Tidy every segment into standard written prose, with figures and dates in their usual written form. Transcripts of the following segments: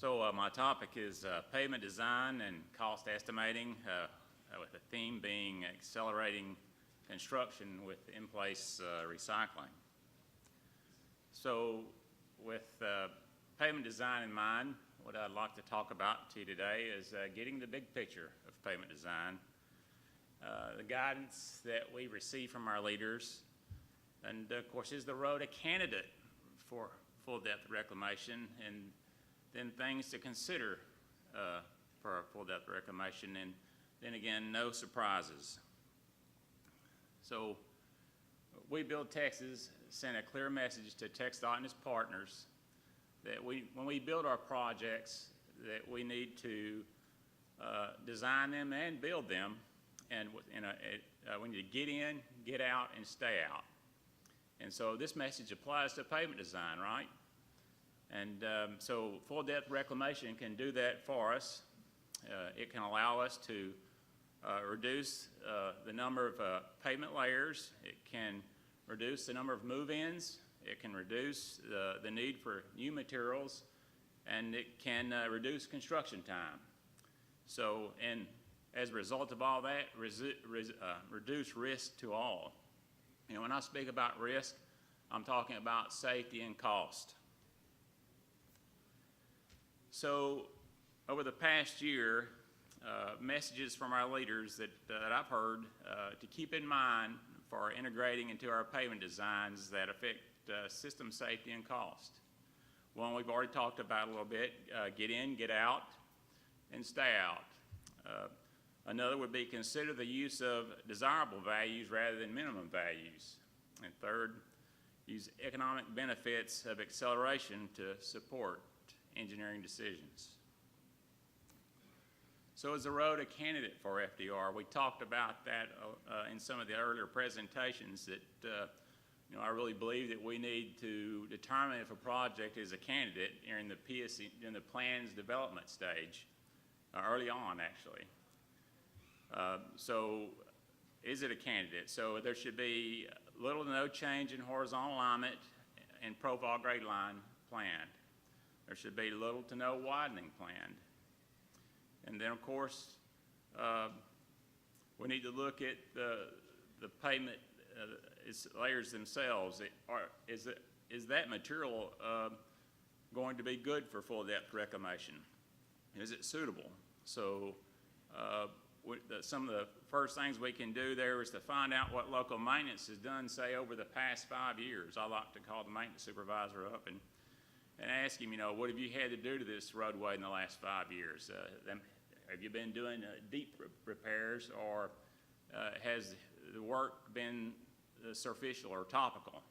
My topic is pavement design and cost estimating, with the theme being accelerating construction with in-place recycling. So with pavement design in mind, what I'd like to talk about to you today is getting the big picture of pavement design, the guidance that we receive from our leaders, and of course, is the road a candidate for full depth reclamation, and then things to consider for a full depth reclamation, and then again, no surprises. So We Build Texas sent a clear message to TxDOT and its partners that when we build our projects, that we need to design them and build them, and we need to get in, get out, and stay out. And so this message applies to pavement design, right? And so full depth reclamation can do that for us. It can allow us to reduce the number of pavement layers. It can reduce the number of move-ins. It can reduce the need for new materials, and it can reduce construction time. So, and as a result of all that, reduce risk to all. You know, when I speak about risk, I'm talking about safety and cost. So over the past year, messages from our leaders that I've heard to keep in mind for integrating into our pavement designs that affect system safety and cost. One we've already talked about a little bit, get in, get out, and stay out. Another would be consider the use of desirable values rather than minimum values. And third, use economic benefits of acceleration to support engineering decisions. So is the road a candidate for FDR? We talked about that in some of the earlier presentations that you know, I really believe that we need to determine if a project is a candidate in the PSC, in the plans development stage, early on actually. So is it a candidate? So there should be little to no change in horizontal alignment and profile grade line planned. There should be little to no widening planned. And then of course, we need to look at the pavement layers themselves. Is that material going to be good for full depth reclamation? Is it suitable? So some of the first things we can do there is to find out what local maintenance has done, say, over the past 5 years. I like to call the maintenance supervisor up and ask him, you know, what have you had to do to this roadway in the last 5 years? Have you been doing deep repairs, or has the work been superficial or topical?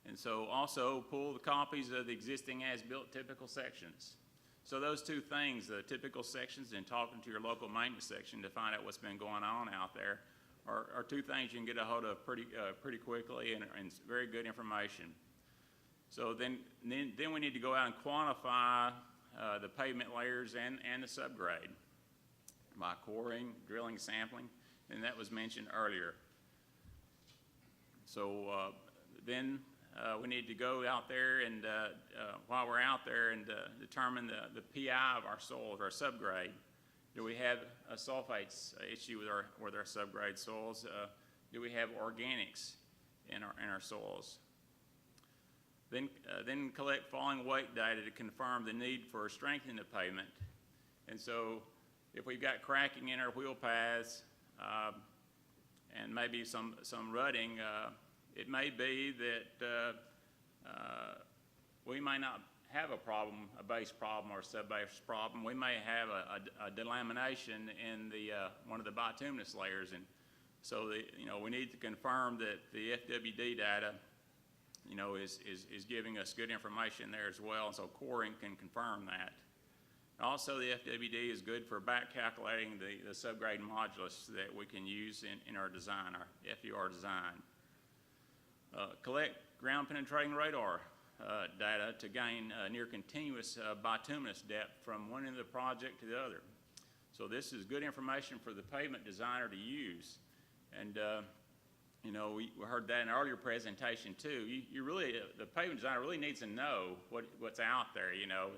And so also pull the copies of the existing as-built typical sections. So those two things, the typical sections and talking to your local maintenance section to find out what's been going on out there, are two things you can get a hold of pretty quickly, and very good information. So then we need to go out and quantify the pavement layers and the subgrade by coring, drilling, sampling, and that was mentioned earlier. So then we need to go out there and while we're out there and determine the PI of our soils, our subgrade. Do we have a sulfates issue with our subgrade soils? Do we have organics in our soils? Then collect falling weight data to confirm the need for strengthening the pavement. And so if we've got cracking in our wheel paths and maybe some rutting, it may be that we may not have a problem, a base problem or a sub-base problem. We may have a delamination in the one of the bituminous layers, and so you know, we need to confirm that the FWD data, you know, is giving us good information there as well, and so coring can confirm that. Also, the FWD is good for back calculating the subgrade modulus that we can use in our design, our FDR design. Collect ground penetrating radar data to gain near continuous bituminous depth from one end of the project to the other. So this is good information for the pavement designer to use. And you know, we heard that in an earlier presentation too. You really, the pavement designer really needs to know what's out there. You know,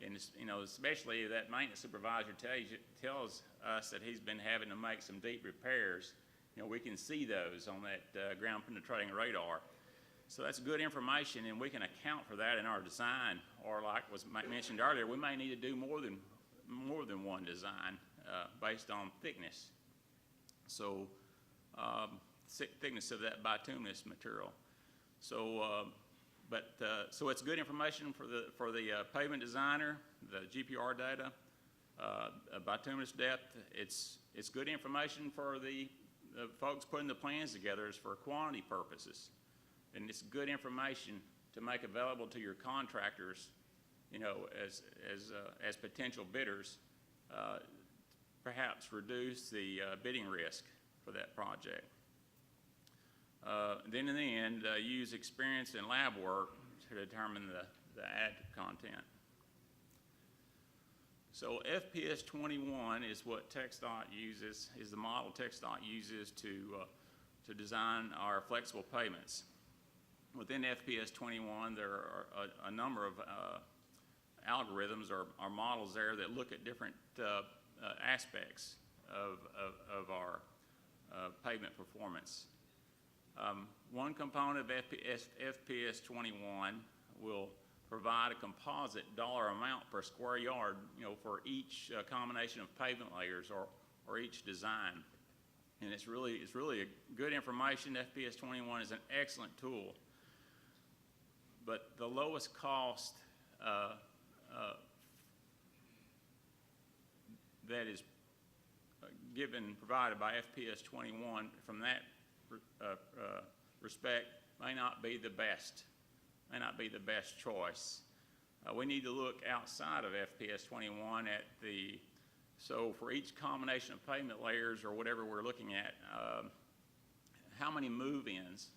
And it's, you know, especially that maintenance supervisor tells us that he's been having to make some deep repairs. You know, we can see those on that ground penetrating radar. So that's good information, and we can account for that in our design. Or like was mentioned earlier, we may need to do more than one design based on thickness. So thickness of that bituminous material. So, so it's good information for the pavement designer, the GPR data, bituminous depth. It's good information for the folks putting the plans together is for quantity purposes, and it's good information to make available to your contractors, you know, as potential bidders, perhaps reduce the bidding risk for that project. Then in the end, use experience in lab work to determine the additive content. So FPS 21 is what TxDOT uses, is the model TxDOT uses to design our flexible pavements. Within FPS 21, there are a number of algorithms or models there that look at different aspects of our pavement performance. One component of FPS 21 will provide a composite dollar amount per square yard, you know, for each combination of pavement layers or each design. And it's really a good information. FPS 21 is an excellent tool. But the lowest cost that is provided by FPS 21 from that respect may not be the best choice. We need to look outside of FPS 21 at so for each combination of pavement layers or whatever we're looking at, how many move-ins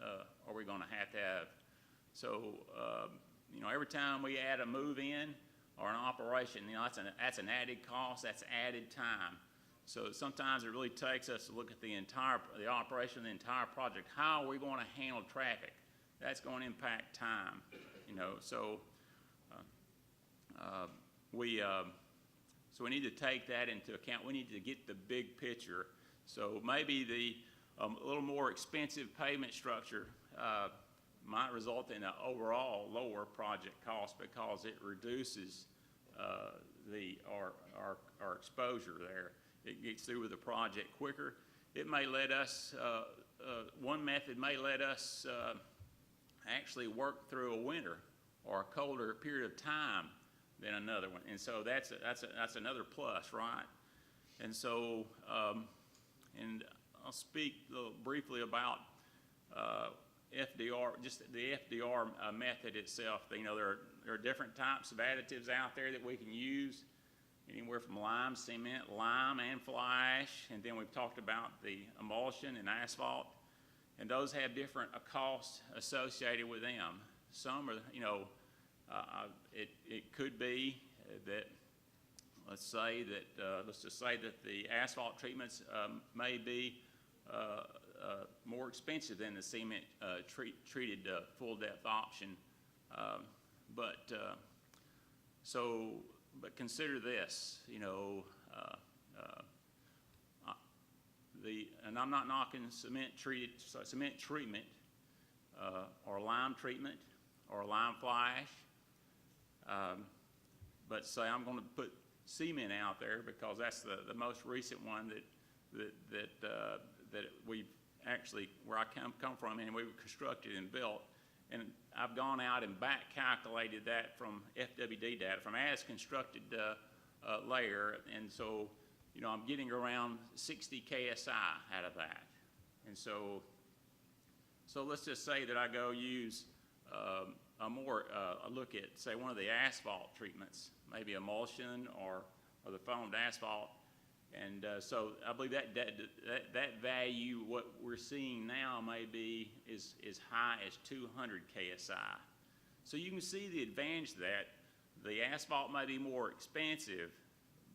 are we going to have? So, you know, every time we add a move-in or an operation, you know, that's an added cost, that's added time. So sometimes it really takes us to look at the operation of the entire project. How are we going to handle traffic? That's going to impact time, you know. So so we need to take that into account. We need to get the big picture. So maybe a little more expensive pavement structure might result in an overall lower project cost because it reduces our exposure there. It gets through with the project quicker. It may let us, one method may let us actually work through a winter or a colder period of time than another one. And so that's another plus, right? And so, and I'll speak briefly about FDR, just the FDR method itself. You know, there are different types of additives out there that we can use, anywhere from lime, cement, lime, and fly ash. And then we've talked about the emulsion and asphalt. And those have different costs associated with them. Some are, you know, it could be that, let's just say that the asphalt treatments may be more expensive than the cement treated full depth option. But consider this, you know, and I'm not knocking cement treatment or lime treatment or lime fly ash, but say I'm going to put cement out there because that's the most recent one that we've actually, where I come from, and we've constructed and built. And I've gone out and back calculated that from FWD data, from as constructed layer, and so, you know, I'm getting around 60 KSI out of that. And so let's just say that I go use a look at, say, one of the asphalt treatments, maybe emulsion or the foamed asphalt. And so I believe that value, what we're seeing now, may be as high as 200 KSI. So you can see the advantage of that. The asphalt may be more expensive,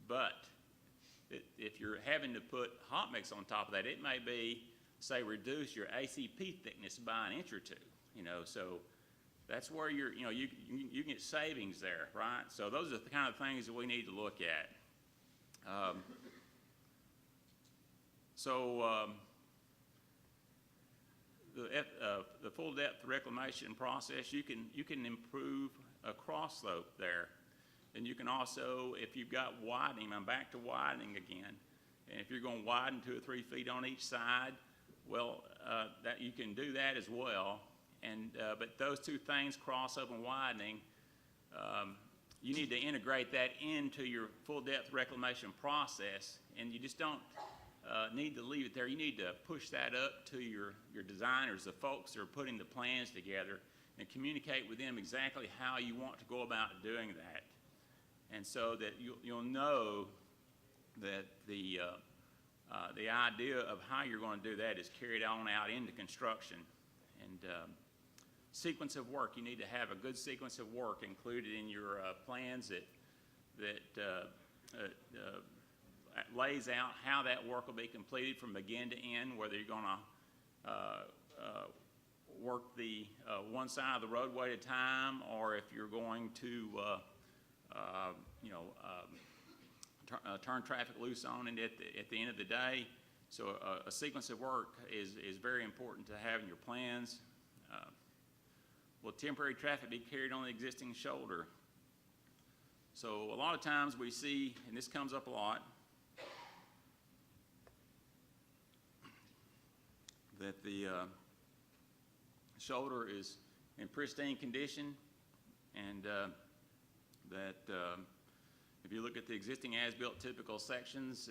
but if you're having to put hot mix on top of that, it may be, say, reduce your ACP thickness by an inch or two. You know, so that's where you can get savings there, right? So those are the kind of things that we need to look at. The full depth reclamation process, you can improve a cross slope there, and you can also, if you've got widening, I'm back to widening again, and if you're going to widen 2 or 3 feet on each side, well, that you can do that as well. And but those two things, cross up and widening, you need to integrate that into your full depth reclamation process, and you just don't need to leave it there. You need to push that up to your designers, the folks that are putting the plans together, and communicate with them exactly how you want to go about doing that, and so that you'll know that the idea of how you're going to do that is carried on out into construction. And sequence of work, you need to have a good sequence of work included in your plans that lays out how that work will be completed from begin to end, whether you're going to work the one side of the roadway at a time, or if you're going to turn traffic loose on it at the end of the day. So a sequence of work is very important to have in your plans. Will temporary traffic be carried on the existing shoulder? So a lot of times we see, and this comes up a lot, that the shoulder is in pristine condition, and that if you look at the existing as-built typical sections,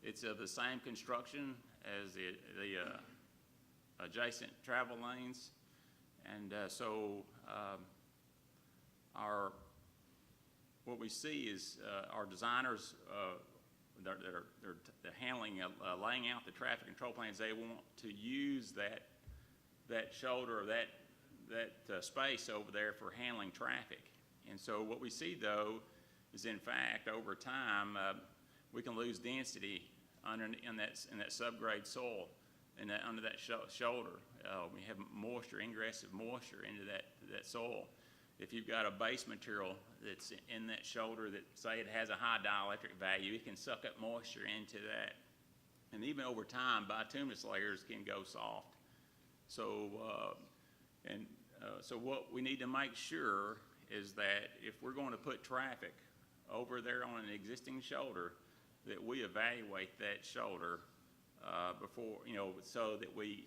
it's of the same construction as the adjacent travel lanes. And what we see is our designers that are handling, laying out the traffic control plans, they want to use that shoulder, or that space over there for handling traffic. And so what we see, though, is in fact over time we can lose density in that subgrade soil, under that shoulder. We have moisture, ingress of moisture into that soil. If you've got a base material that's in that shoulder that, say, it has a high dielectric value, it can suck up moisture into that. And even over time, bituminous layers can go soft. So, so what we need to make sure is that if we're going to put traffic over there on an existing shoulder, that we evaluate that shoulder before, so that we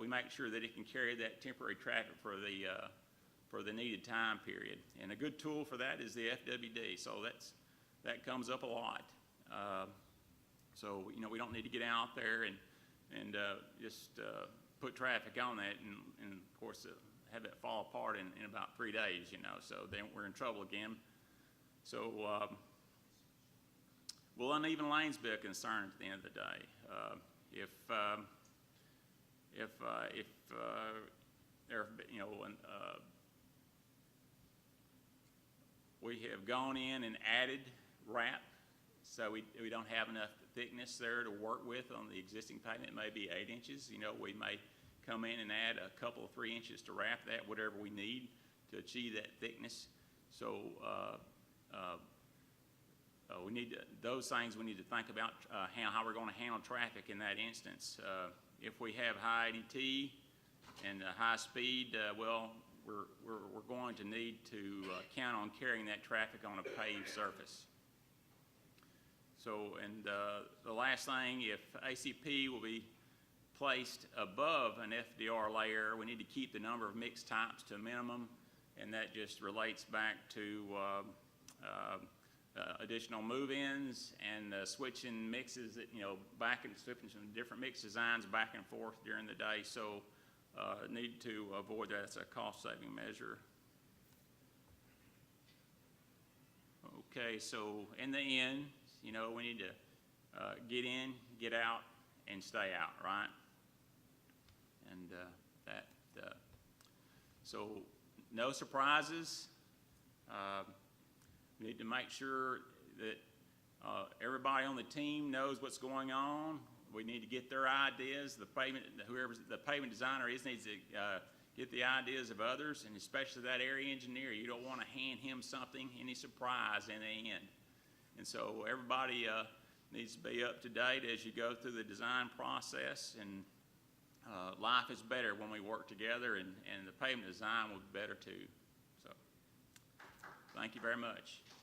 make sure that it can carry that temporary traffic for the needed time period. And a good tool for that is the FWD. So that comes up a lot. So we don't need to get out there and just put traffic on that, and of course have it fall apart in about 3 days. So then we're in trouble again. So will uneven lanes be a concern at the end of the day? If there, we have gone in and added wrap, so we don't have enough thickness there to work with on the existing pavement. It may be 8 inches. We may come in and add a couple of 3 inches to wrap that, whatever we need to achieve that thickness. So we need those things we need to think about, how we're going to handle traffic in that instance. If we have high ADT and high speed, well, we're going to need to count on carrying that traffic on a paved surface. So, and the last thing, if ACP will be placed above an FDR layer, we need to keep the number of mix types to a minimum, and that just relates back to additional move-ins and switching mixes, back and switching some different mix designs back and forth during the day. So need to avoid that. It's a cost-saving measure. Okay, so in the end, we need to get in, get out, and stay out, right? And so no surprises. We need to make sure that everybody on the team knows what's going on. We need to get their ideas. The pavement designer needs to get the ideas of others, and especially that area engineer. You don't want to hand him something, any surprise in the end. And so everybody needs to be up to date as you go through the design process, and life is better when we work together, and the pavement design will be better too. So thank you very much.